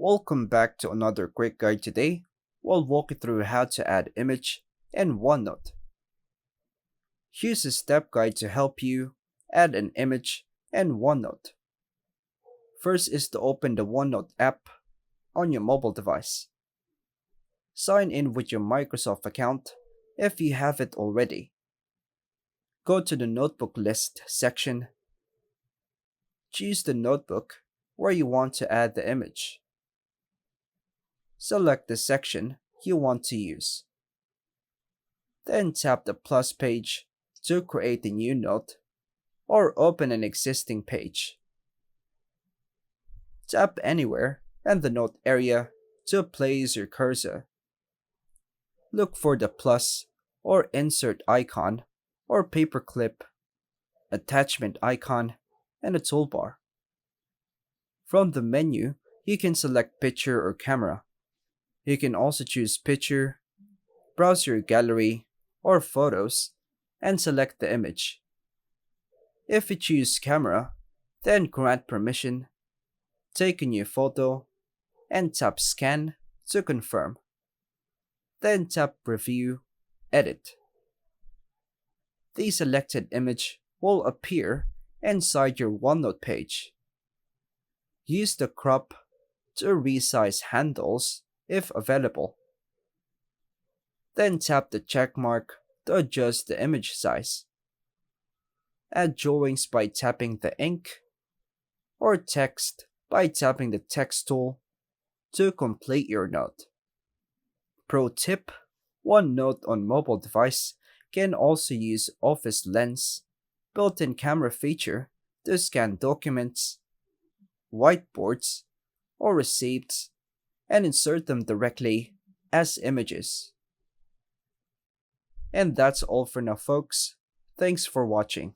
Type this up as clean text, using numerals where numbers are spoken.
Welcome back to another quick guide today. We'll walk you through how to add image in OneNote. Here's a step guide to help you add an image in OneNote. First is to open the OneNote app on your mobile device. Sign in with your Microsoft account if you have it already. Go to the Notebook List section. Choose the notebook where you want to add the image. Select the section you want to use. Then tap the plus page to create a new note or open an existing page. Tap anywhere in the note area to place your cursor. Look for the plus or insert icon or paperclip attachment icon in the toolbar. From the menu, you can select picture or camera. You can also choose picture, browse your gallery or photos, and select the image. If you choose camera, then grant permission, take a new photo, and tap scan to confirm. Then tap preview, edit. The selected image will appear inside your OneNote page. Use the crop to resize handles if available. Then tap the check mark to adjust the image size. Add drawings by tapping the ink, or text by tapping the text tool to complete your note. Pro tip: OneNote on mobile device can also use Office Lens built-in camera feature to scan documents, whiteboards, or receipts and insert them directly as images. And that's all for now, folks. Thanks for watching.